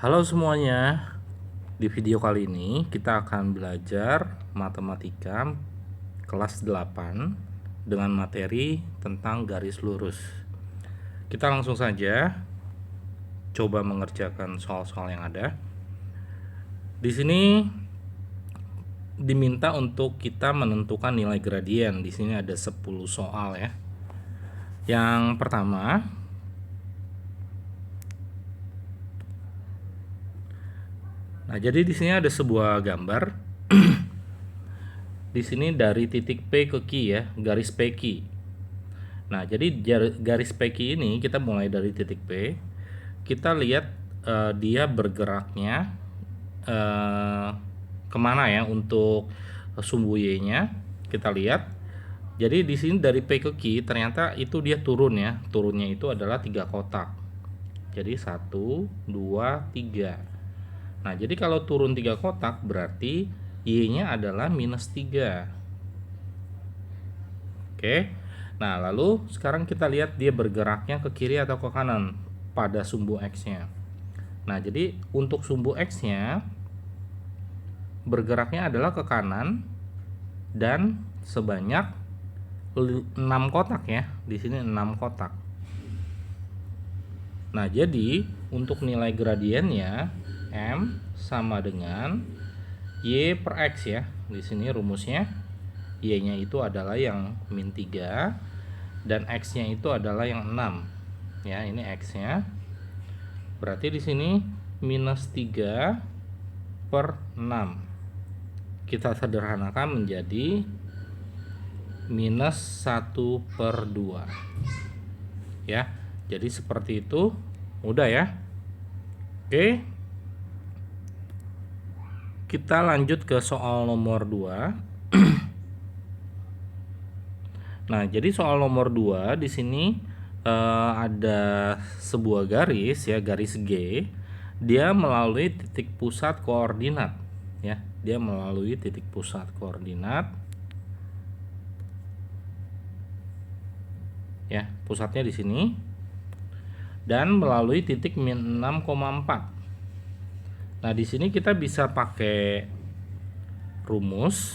Halo semuanya, di video kali ini kita akan belajar matematika kelas 8 dengan materi tentang garis lurus. Kita langsung saja coba mengerjakan soal-soal yang ada. Di sini diminta untuk kita menentukan nilai gradien. Di sini ada 10 soal ya. Yang pertama, nah, jadi di sini ada sebuah gambar. Di sini dari titik P ke Q ya, garis PQ. Nah, jadi garis PQ ini kita mulai dari titik P. Kita lihat dia bergeraknya kemana ya untuk sumbu Y-nya. Kita lihat. Jadi di sini dari P ke Q ternyata itu dia turun ya. Turunnya itu adalah 3 kotak. Jadi 1, 2, 3. Nah, jadi kalau turun 3 kotak berarti Y-nya adalah -3. Oke. Nah, lalu sekarang kita lihat dia bergeraknya ke kiri atau ke kanan pada sumbu X-nya. Nah, jadi untuk sumbu X-nya bergeraknya adalah ke kanan dan sebanyak 6 kotak ya. Di sini 6 kotak. Nah, jadi untuk nilai gradiennya M sama dengan Y per X ya. Di sini rumusnya Y-nya itu adalah yang -3 dan X-nya itu adalah yang 6. Ya, ini X-nya. Berarti di sini -3 per 6. Kita sederhanakan menjadi -1/2. Ya, jadi seperti itu. Mudah ya. Oke. Kita lanjut ke soal nomor 2. Nah, jadi soal nomor 2 di sini ada sebuah garis ya, garis G. Dia melalui titik pusat koordinat ya. Dia melalui titik pusat koordinat. Ya, pusatnya di sini. Dan melalui titik -6,4. Nah, di sini kita bisa pakai rumus.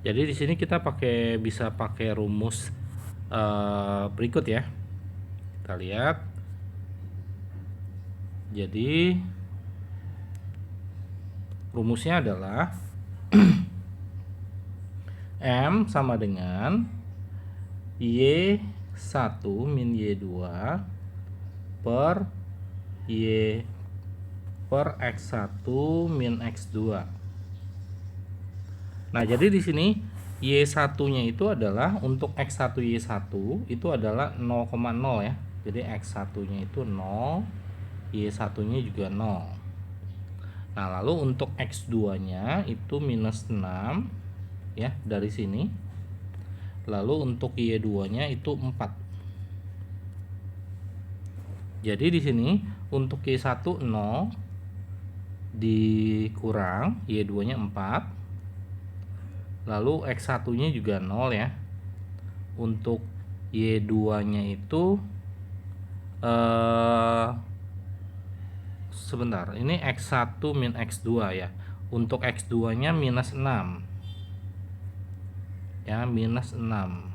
Jadi di sini kita bisa pakai rumus berikut ya. Kita lihat. Jadi rumusnya adalah M sama dengan Y1 min Y2 per Y per X1 min X2. Nah, jadi di sini Y1-nya itu adalah untuk X1 Y1 itu adalah 0,0 ya. Jadi X1-nya itu 0, Y1-nya juga 0. Nah, lalu untuk X2-nya itu -6 ya dari sini. Lalu untuk Y2-nya itu 4. Jadi di sini untuk Y1 0 dikurang Y2-nya 4. Lalu X1-nya juga 0 ya. Untuk Y2-nya itu sebentar, ini X1 min X2 ya. Untuk X2-nya -6. Ya, -6.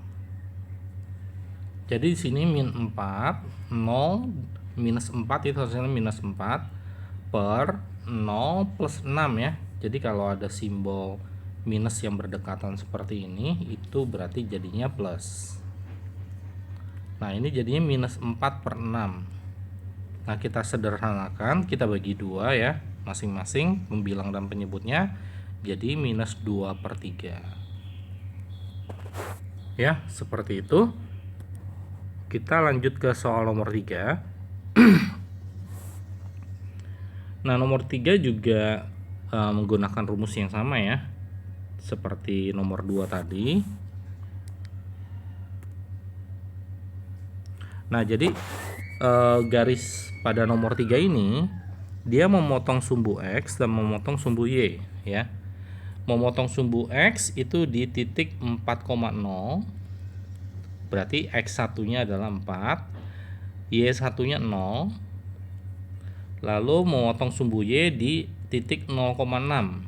Jadi di sini -4, 0 -4 itu hasilnya -4 per 0 plus 6 ya. Jadi kalau ada simbol minus yang berdekatan seperti ini, itu berarti jadinya plus. Nah, ini jadinya -4 per 6. Nah, kita sederhanakan, kita bagi 2 ya, masing-masing pembilang dan penyebutnya, jadi -2/3. Ya, seperti itu. Kita lanjut ke soal nomor 3. Nah, nomor 3 juga menggunakan rumus yang sama ya, seperti nomor 2 tadi. Nah, jadi garis pada nomor 3 ini dia memotong sumbu X dan memotong sumbu Y ya. Memotong sumbu X itu di titik 4,0. Berarti X1-nya adalah 4. Y1-nya 0. Lalu memotong sumbu Y di titik 0,6.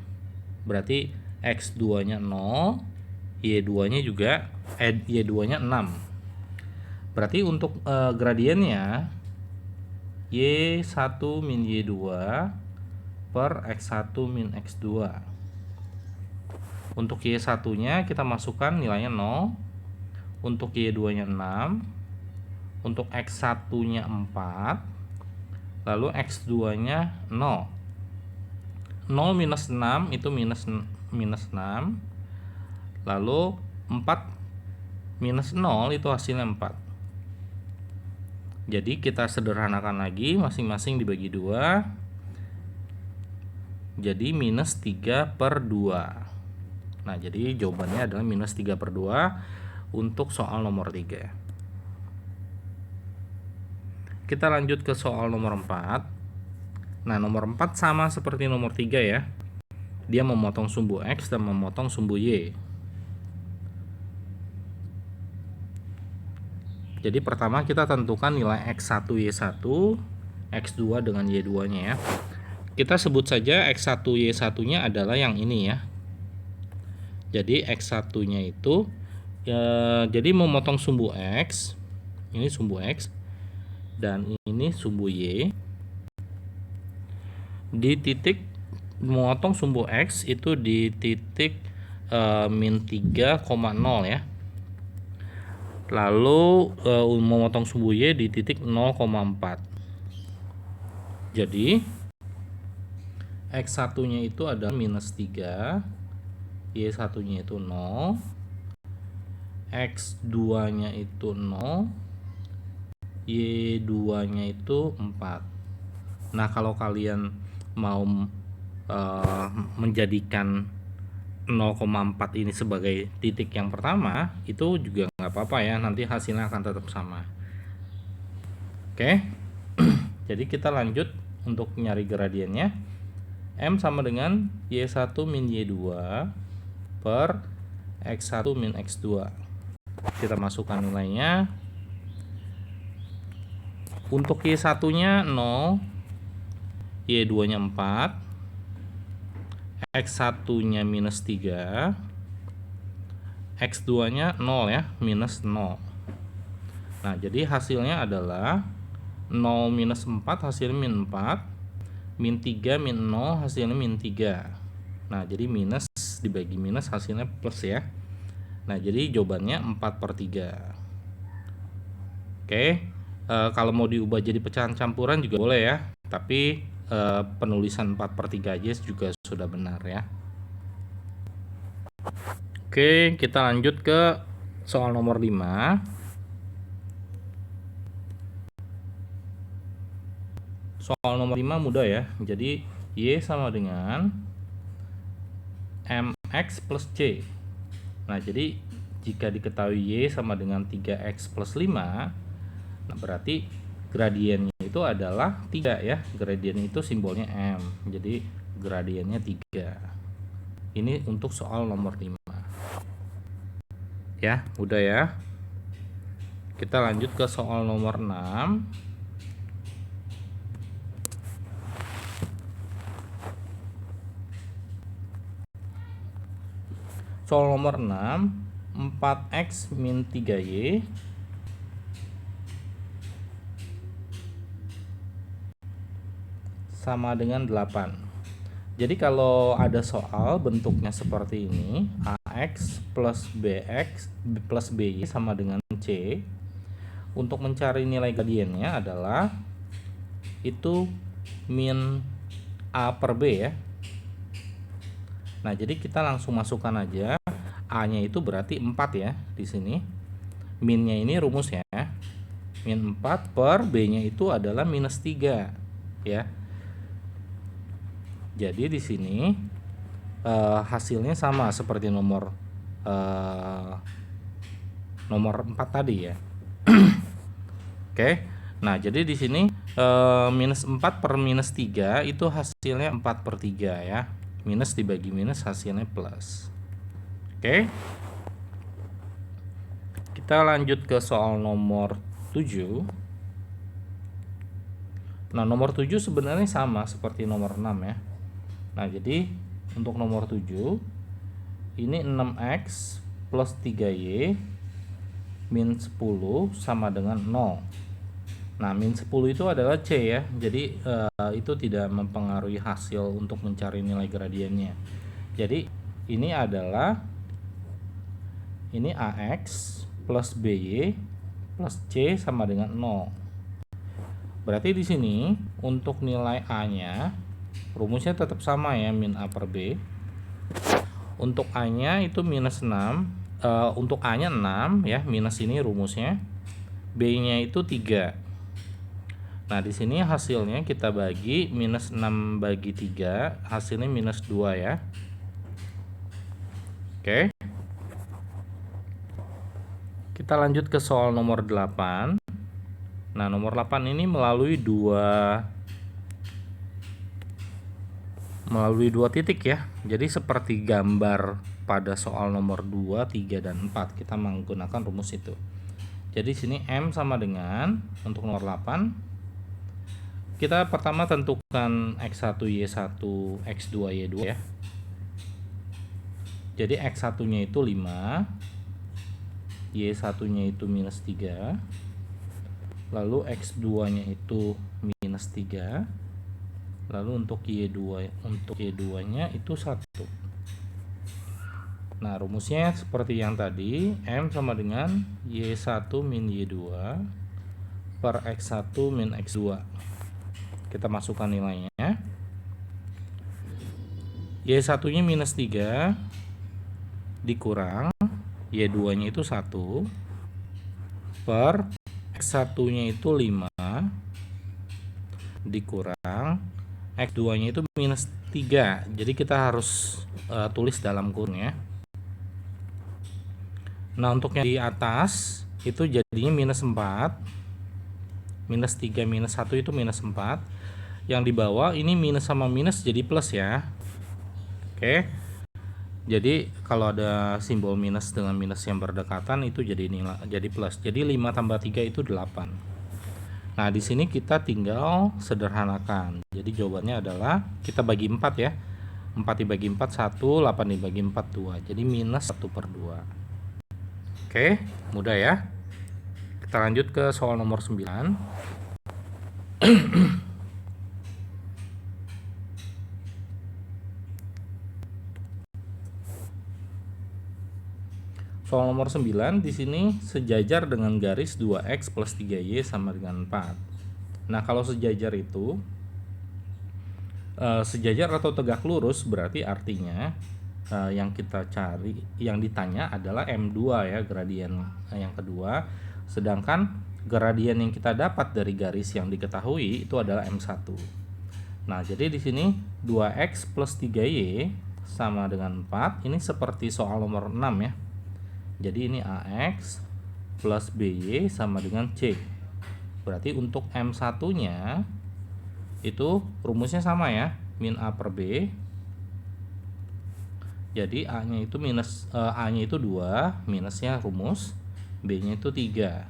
Berarti X2-nya 0, Y2-nya juga Y2-nya 6. Berarti untuk gradiennya Y1 min Y2 per X1 min X2. Untuk Y1-nya kita masukkan nilainya 0. Untuk Y2-nya 6. Untuk X1-nya 4. Lalu X2-nya 0. 0 minus 6 itu minus 6. Lalu 4 minus 0 itu hasilnya 4. Jadi kita sederhanakan lagi, masing-masing dibagi 2. Jadi minus 3/2. Nah, jadi jawabannya adalah minus 3/2 untuk soal nomor 3. Kita lanjut ke soal nomor 4. Nah, nomor 4 sama seperti nomor 3 ya. Dia memotong sumbu X dan memotong sumbu Y. Jadi pertama kita tentukan nilai X1 Y1, X2 dengan Y2-nya ya. Kita sebut saja X1 Y1-nya adalah yang ini ya. Jadi X1-nya itu jadi memotong sumbu X. Ini sumbu X dan ini sumbu Y. Di titik memotong sumbu X itu di titik min 3,0 ya. Lalu memotong sumbu Y di titik 0,4. Jadi X1-nya itu adalah minus 3, Y1-nya itu 0, X2-nya itu 0, Y2-nya itu 4. Nah, kalau kalian mau menjadikan 0,4 ini sebagai titik yang pertama, itu juga nggak apa-apa ya, nanti hasilnya akan tetap sama. Oke. Jadi kita lanjut untuk nyari gradiennya. M sama dengan Y1 min Y2 per X1 min X2. Kita masukkan nilainya. Untuk Y1-nya 0, Y2-nya 4, X1-nya minus 3, X2-nya 0 ya, minus 0. Nah, jadi hasilnya adalah 0 minus 4 hasilnya min 4, min 3 min 0 hasilnya min 3. Nah, jadi minus dibagi minus hasilnya plus ya. Nah, jadi jawabannya 4/3. Oke, kalau mau diubah jadi pecahan campuran juga boleh ya, tapi penulisan 4/3 aja juga sudah benar ya. Oke, kita lanjut ke soal nomor 5. Soal nomor 5 mudah ya. Jadi Y sama dengan MX plus C. Nah, jadi jika diketahui Y sama dengan 3X plus 5, nah berarti gradiennya itu adalah 3 ya. Gradiennya itu simbolnya M. Jadi gradiennya 3. Ini untuk soal nomor 5. Ya, udah ya. Kita lanjut ke soal nomor 6. Soal nomor 6, 4X min 3Y sama dengan 8. Jadi kalau ada soal bentuknya seperti ini, AX plus BX plus BY sama dengan C, untuk mencari nilai gradiennya adalah itu min A per B ya. Nah, jadi kita langsung masukkan aja. A-nya itu berarti 4 ya di sini. Minnya ini rumus ya. Min 4 per B-nya itu adalah minus 3 ya. Jadi di sini hasilnya sama seperti nomor 4 tadi ya. Oke. Nah, jadi di sini minus 4 per minus 3 itu hasilnya 4/3 ya. Minus dibagi minus hasilnya plus. Oke. Kita lanjut ke soal nomor 7. Nah, nomor 7 sebenarnya sama seperti nomor 6 ya. Nah, jadi untuk nomor 7 ini 6x plus 3y min 10 sama dengan 0. Nah, min 10 itu adalah C ya. Jadi itu tidak mempengaruhi hasil untuk mencari nilai gradiennya. Jadi ini adalah AX plus BY plus C sama dengan 0. Berarti di sini untuk nilai A-nya rumusnya tetap sama ya, min A per B. Untuk A-nya itu minus 6. Untuk A-nya 6 ya, minus ini rumusnya. B-nya itu 3. Nah, di sini hasilnya kita bagi minus 6 bagi 3, hasilnya minus 2 ya. Oke. Kita lanjut ke soal nomor 8. Nah, nomor 8 ini melalui dua titik ya. Jadi seperti gambar pada soal nomor 2, 3 dan 4 kita menggunakan rumus itu. Jadi sini M sama dengan untuk nomor 8 kita pertama tentukan X1 Y1 X2 Y2 ya. Jadi X1-nya itu 5, Y1-nya itu minus 3, lalu X2-nya itu minus 3, lalu untuk Y2-nya itu 1. Nah, rumusnya seperti yang tadi, M sama dengan Y1 min Y2 per X1 min X2. Kita masukkan nilainya. Y1-nya minus 3 dikurang Y2-nya itu 1 per X1-nya itu 5 dikurang X2-nya itu minus 3. Jadi kita harus tulis dalam kurung ya. Nah, untuk yang di atas itu jadinya minus 4. Minus 3 minus 1 itu minus 4. Yang di bawah ini minus sama minus jadi plus ya. Oke. Jadi kalau ada simbol minus dengan minus yang berdekatan itu jadi plus. Jadi 5 tambah 3 itu 8. Nah, di sini kita tinggal sederhanakan. Jadi jawabannya adalah kita bagi 4 ya. 4 dibagi 4 1, 8 dibagi 4 2. Jadi minus 1 per 2. Oke, mudah ya. Kita lanjut ke soal nomor 9. Soal nomor 9 di sini sejajar dengan garis 2x plus 3y sama dengan 4. Nah, kalau sejajar itu sejajar atau tegak lurus berarti artinya yang kita cari, yang ditanya adalah M2 ya, gradien yang kedua. Sedangkan gradien yang kita dapat dari garis yang diketahui itu adalah M1. Nah, jadi di sini 2x plus 3y sama dengan 4. Ini seperti soal nomor 6 ya. Jadi ini AX plus BY sama dengan C. Berarti untuk M1-nya itu rumusnya sama ya, min A per B. Jadi A-nya itu A-nya itu 2, minusnya rumus, B-nya itu 3.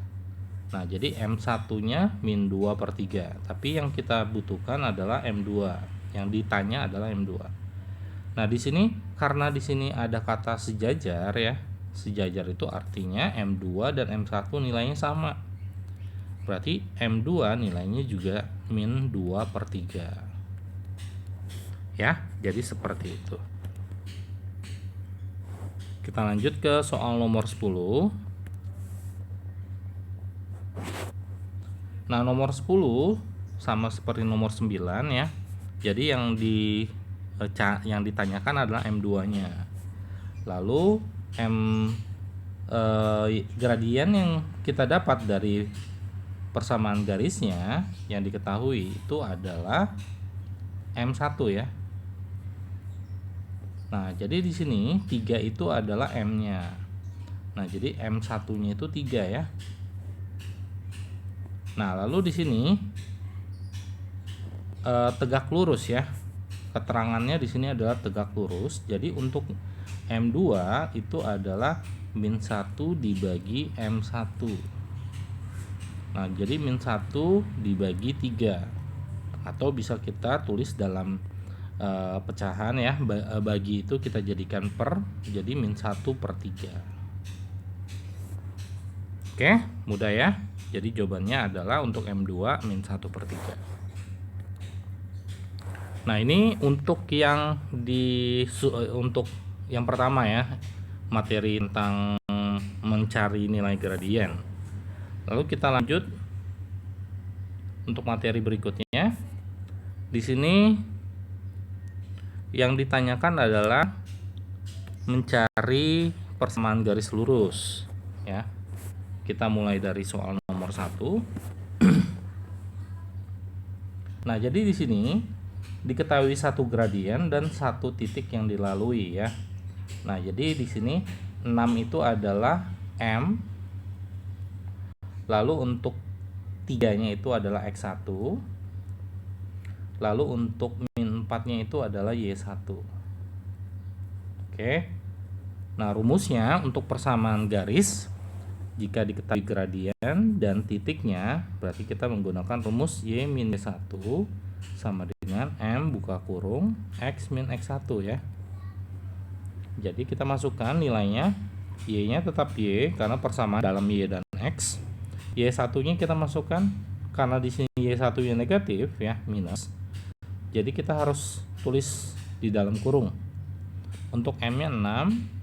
Nah, jadi M1-nya min 2 per 3. Tapi yang kita butuhkan adalah M2. Yang ditanya adalah M2. Nah, di sini karena di sini ada kata sejajar ya. Sejajar itu artinya M2 dan M1 nilainya sama. Berarti M2 nilainya juga min 2 per 3. Ya, jadi seperti itu. Kita lanjut ke soal nomor 10. Nah, nomor 10 sama seperti nomor 9 ya. Jadi yang ditanyakan adalah M2-nya. Lalu gradien yang kita dapat dari persamaan garisnya yang diketahui itu adalah M1 ya. Nah, jadi di sini 3 itu adalah M-nya. Nah, jadi M1-nya itu 3 ya. Nah, lalu di sini tegak lurus ya. Keterangannya di sini adalah tegak lurus. Jadi untuk M2 itu adalah min 1 dibagi M1. Nah, jadi min 1 dibagi 3. atau bisa kita tulis dalam pecahan ya, bagi itu kita jadikan per, jadi min 1/3. Oke, mudah ya. Jadi jawabannya adalah untuk M2 min 1/3. Nah, ini untuk yang untuk yang pertama ya, materi tentang mencari nilai gradien. Lalu kita lanjut untuk materi berikutnya. Di sini yang ditanyakan adalah mencari persamaan garis lurus ya. Kita mulai dari soal nomor 1. Nah, jadi di sini diketahui satu gradien dan satu titik yang dilalui ya. Nah, jadi di sini 6 itu adalah M. Lalu untuk 3-nya itu adalah X1. Lalu untuk min 4-nya itu adalah Y1. Oke. Nah, rumusnya untuk persamaan garis, jika diketahui gradien dan titiknya, berarti kita menggunakan rumus Y min Y1 sama dengan M buka kurung X min X1 ya. Jadi kita masukkan nilainya, Y-nya tetap Y karena persamaan dalam Y dan X. Y1-nya kita masukkan karena di sini Y1-nya negatif ya, minus. Jadi kita harus tulis di dalam kurung. Untuk M-nya 6.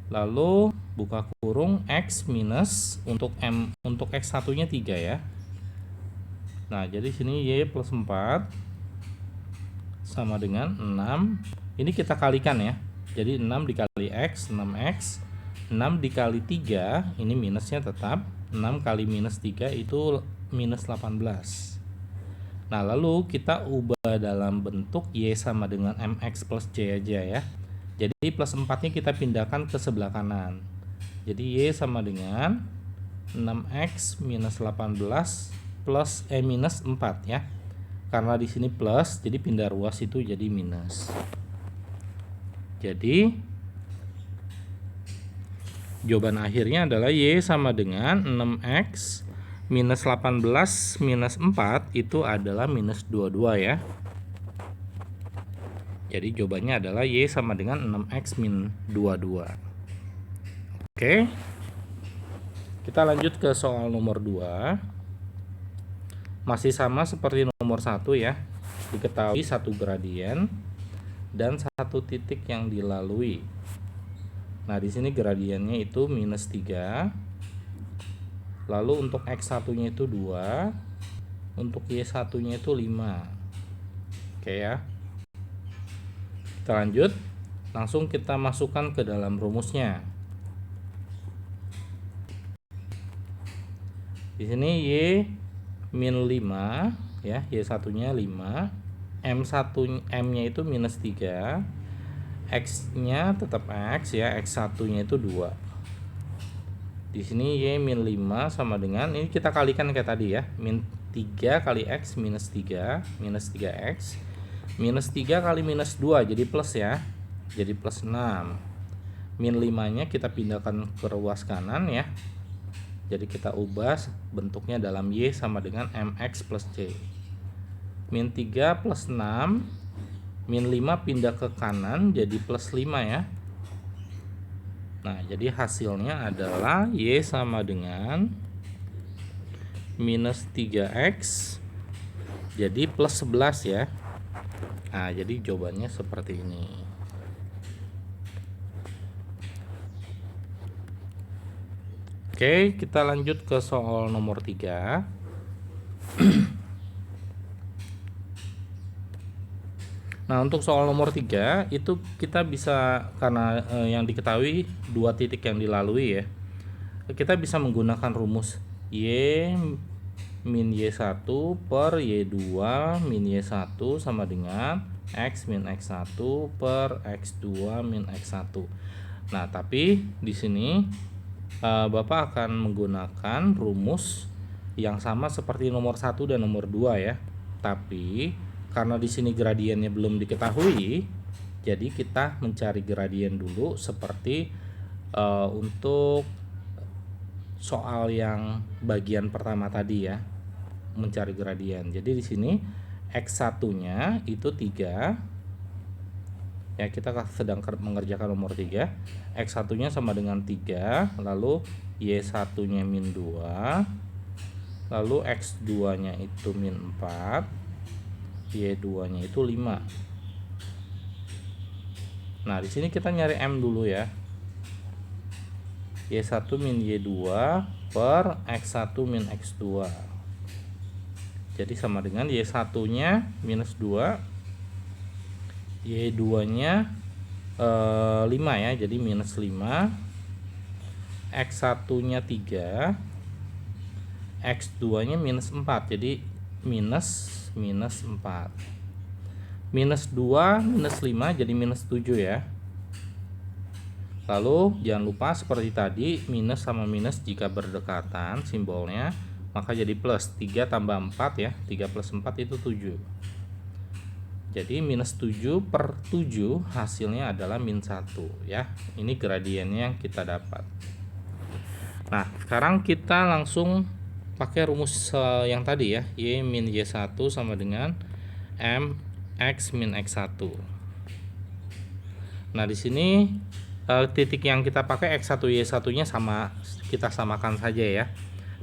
Lalu buka kurung X minus untuk X1-nya 3 ya. Nah, jadi sini Y plus 4 sama dengan 6. Ini kita kalikan ya. Jadi 6 dikali X, 6X. 6 dikali 3, ini minusnya tetap. 6 kali minus 3 itu minus 18. Nah, lalu kita ubah dalam bentuk Y sama dengan MX plus C aja ya. Jadi plus 4-nya kita pindahkan ke sebelah kanan. Jadi Y sama dengan 6X minus 18 plus minus 4 ya. Karena di sini plus, jadi pindah ruas itu jadi minus. Jadi jawaban akhirnya adalah Y sama dengan 6X minus 18 minus 4 itu adalah minus 22 ya. Jadi jawabannya adalah Y sama dengan 6X min 22. Oke. Kita lanjut ke soal nomor 2. Masih sama seperti nomor 1 ya. Diketahui satu gradien dan satu titik yang dilalui. Nah, di sini gradiennya itu minus 3. Lalu untuk X1-nya itu 2, untuk Y1-nya itu 5. Oke ya. Kita lanjut, langsung kita masukkan ke dalam rumusnya. Di sini Y min 5 ya, Y1-nya 5, M1-nya itu minus 3, X-nya tetap X ya, X1-nya itu 2. Di sini Y min 5 sama dengan, ini kita kalikan kayak tadi ya, min 3 kali X minus 3, minus 3X, minus 3 kali minus 2 jadi plus ya, jadi plus 6. Min 5-nya kita pindahkan ke ruas kanan ya. Jadi kita ubah bentuknya dalam Y sama dengan MX plus C. Min 3 plus 6, min 5 pindah ke kanan jadi plus 5 ya. Nah, jadi hasilnya adalah Y sama dengan minus 3X jadi plus 11 ya. Nah, jadi jawabannya seperti ini. Oke, kita lanjut ke soal nomor 3. Nah, untuk soal nomor 3 itu kita bisa, karena yang diketahui dua titik yang dilalui ya, kita bisa menggunakan rumus Y min Y1 per Y2 min Y1 sama dengan X min X1 per X2 min X1. Nah, tapi di sini Bapak akan menggunakan rumus yang sama seperti nomor 1 dan nomor 2 ya. Tapi karena di sini gradiennya belum diketahui, jadi kita mencari gradien dulu seperti untuk soal yang bagian pertama tadi ya, mencari gradien. Jadi di sini X1-nya itu 3. Ya, kita sedang mengerjakan nomor 3. X1-nya sama dengan 3, lalu Y1-nya min 2, lalu X2-nya itu min 4, Y2-nya itu 5. Nah, di sini kita nyari M dulu ya. Y1 min Y2 per X1 min X2. Jadi sama dengan Y1-nya minus 2, Y2-nya 5 ya, jadi minus 5, X1-nya 3, X2-nya minus 4, jadi minus 4. Minus 2 minus 5 jadi minus 7 ya. Lalu jangan lupa seperti tadi, minus sama minus jika berdekatan simbolnya, maka jadi plus. 3 tambah 4 ya, 3 plus 4 itu 7. Jadi minus 7 per 7 hasilnya adalah min 1 ya. Ini gradiennya yang kita dapat. Nah, sekarang kita langsung pakai rumus yang tadi ya. Y min Y1 sama dengan M X min X1. Nah, di sini titik yang kita pakai X1 Y1-nya sama, kita samakan saja ya.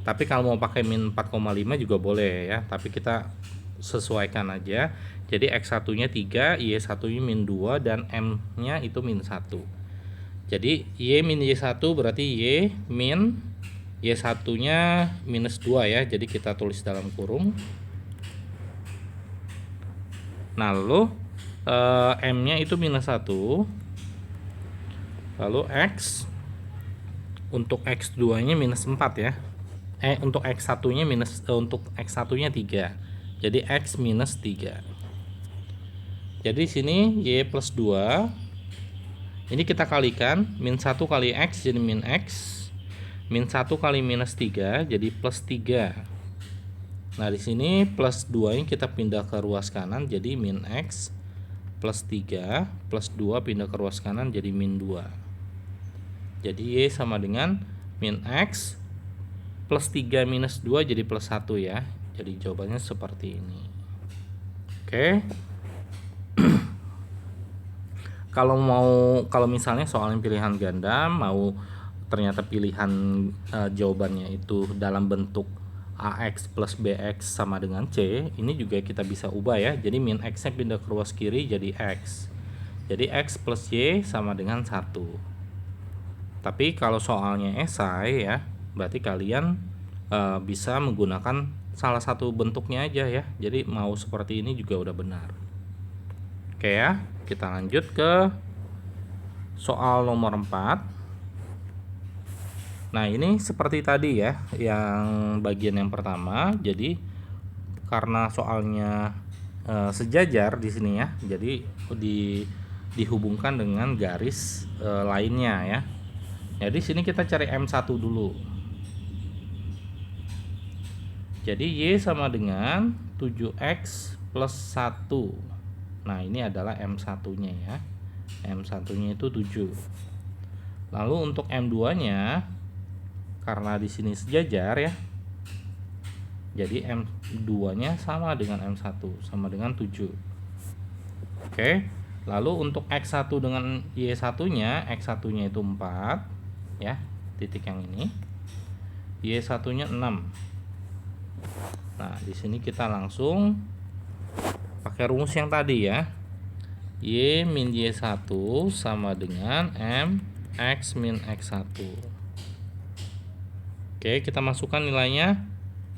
Tapi kalau mau pakai min 4,5 juga boleh ya, tapi kita sesuaikan aja. Jadi X1-nya 3, Y1-nya min 2, dan M-nya itu min 1. Jadi Y min Y1 berarti Y min Y1-nya minus 2 ya. Jadi kita tulis dalam kurung. Nah, lalu M-nya itu minus 1. Lalu X, untuk X2-nya minus 4 ya. Untuk X1-nya untuk X1-nya 3. Jadi X minus 3. Jadi sini Y plus 2. Ini kita kalikan, min 1 kali X jadi min X. Min 1 kali minus 3 jadi plus 3. Nah, di sini plus 2-nya kita pindah ke ruas kanan jadi min X plus 3 plus 2 pindah ke ruas kanan jadi min 2. Jadi Y sama dengan min X plus 3 minus 2 jadi plus 1 ya. Jadi jawabannya seperti ini. Oke. Kalau misalnya soalnya pilihan ganda, mau ternyata pilihan jawabannya itu dalam bentuk AX plus BX sama dengan C, ini juga kita bisa ubah ya. Jadi min X-nya pindah ke ruas kiri jadi X. Jadi X plus Y sama dengan 1. Tapi kalau soalnya esai ya, berarti kalian bisa menggunakan salah satu bentuknya aja ya. Jadi mau seperti ini juga udah benar. Oke ya, kita lanjut ke soal nomor 4. Nah, ini seperti tadi ya, yang bagian yang pertama. Jadi karena soalnya sejajar di sini ya, jadi dihubungkan dengan garis lainnya ya. Jadi sini kita cari M1 dulu. Jadi Y sama dengan 7X plus 1. Nah, ini adalah M1-nya ya. M1-nya itu 7. Lalu untuk M2-nya, karena di sini sejajar ya, jadi M2-nya sama dengan M1, sama dengan 7. Oke. Lalu untuk X1 dengan Y1-nya, X1-nya itu 4 ya, titik yang ini. Y1-nya 6. Nah, di sini kita langsung pakai rumus yang tadi ya. Y min Y1 sama dengan M X min X1. Oke, kita masukkan nilainya.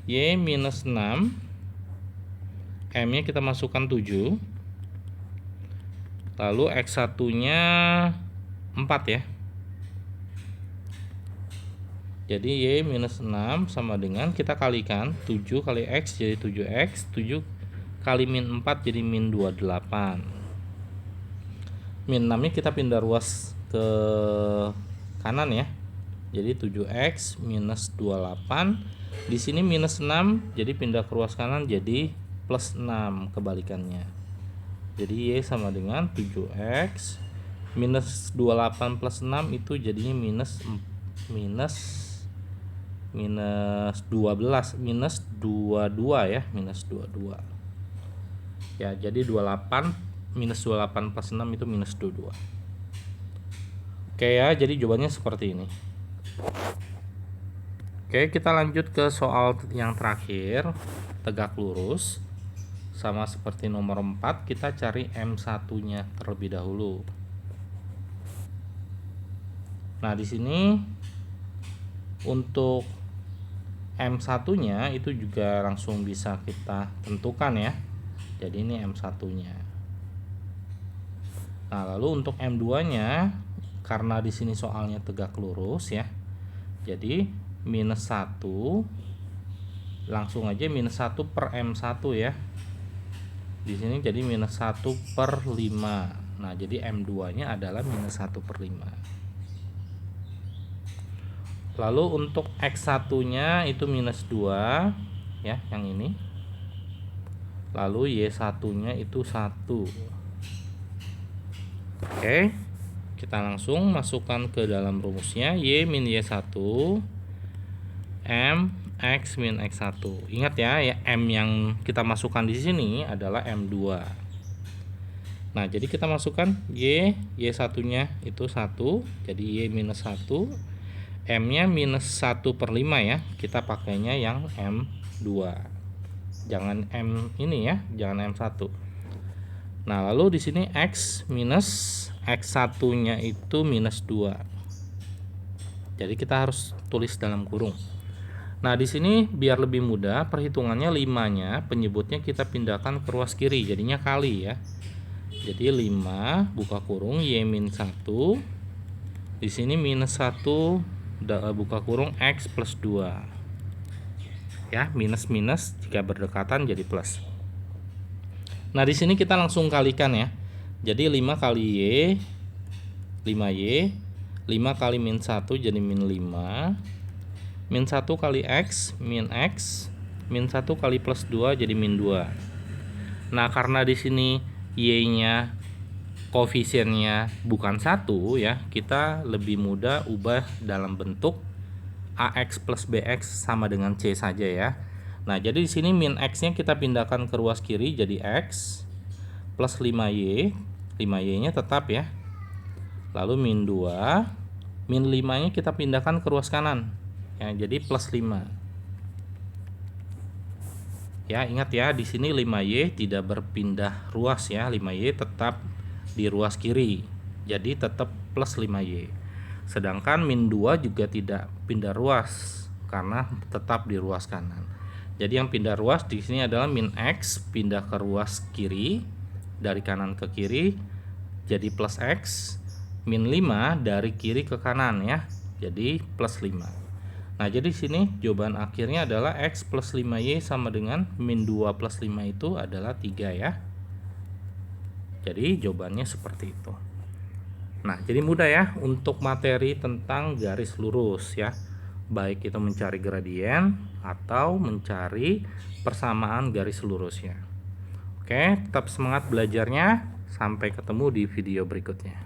Y minus 6, M-nya kita masukkan 7, lalu X1-nya 4 ya. Jadi Y minus 6 sama dengan, kita kalikan 7 kali X jadi 7X, 7 kali min 4 jadi min 28. Min 6 nya kita pindah ruas ke kanan ya. Jadi 7X minus 28. Di sini minus 6, jadi pindah ke ruas kanan jadi plus 6 kebalikannya. Jadi Y sama dengan 7X minus 28 plus 6 itu jadinya minus 12, minus 22 ya, minus 22. Ya, jadi 28 minus 28 plus 6 itu minus 22. Oke ya, jadi jawabannya seperti ini. Oke, kita lanjut ke soal yang terakhir, tegak lurus. Sama seperti nomor 4, kita cari M1-nya terlebih dahulu. Nah, di sini untuk M1-nya itu juga langsung bisa kita tentukan ya. Jadi ini M1-nya. Nah, lalu untuk M2-nya, karena di sini soalnya tegak lurus ya. Jadi minus 1, langsung aja minus 1 per M1 ya. Di sini jadi minus 1 per 5. Nah, jadi M2-nya adalah minus 1 per 5. Lalu untuk X1-nya itu minus 2 ya, yang ini. Lalu Y1-nya itu 1. Oke, kita langsung masukkan ke dalam rumusnya. Y min Y1 M X min X1. Ingat ya, M yang kita masukkan di sini adalah M2. Nah, jadi kita masukkan Y1-nya itu 1. Jadi Y minus 1. M-nya minus 1 per 5 ya. Kita pakainya yang M2. Jangan M ini ya, jangan M1. Nah, lalu di sini X minus X1-nya itu minus 2. Jadi kita harus tulis dalam kurung. Nah, di sini biar lebih mudah, perhitungannya 5-nya penyebutnya kita pindahkan ke ruas kiri, jadinya kali ya. Jadi 5 buka kurung Y min 1. Di sini minus 1 buka kurung X plus 2. Ya, minus jika berdekatan jadi plus. Nah, di sini kita langsung kalikan ya. Jadi 5 kali Y 5Y, 5 kali min 1 jadi min 5. Min 1 kali X, min X, min 1 kali plus 2 jadi min 2. Nah, karena di sini Y-nya koefisiennya bukan 1 ya, kita lebih mudah ubah dalam bentuk AX plus BX sama dengan C saja ya. Nah, jadi di sini min X-nya kita pindahkan ke ruas kiri jadi X plus 5Y. 5Y-nya tetap ya. Lalu min 2, min 5-nya kita pindahkan ke ruas kanan. Ya, jadi plus 5. Ya, ingat ya, di sini 5Y tidak berpindah ruas ya. 5Y tetap di ruas kiri. Jadi tetap plus 5Y. Sedangkan min 2 juga tidak pindah ruas karena tetap di ruas kanan. Jadi yang pindah ruas di sini adalah min X pindah ke ruas kiri dari kanan ke kiri jadi plus X, min 5 dari kiri ke kanan ya. Jadi plus 5. Nah, jadi sini jawaban akhirnya adalah X plus 5Y sama dengan min 2 plus 5 itu adalah 3 ya. Jadi jawabannya seperti itu. Nah, jadi mudah ya untuk materi tentang garis lurus ya. Baik itu mencari gradien atau mencari persamaan garis lurusnya. Oke, tetap semangat belajarnya. Sampai ketemu di video berikutnya.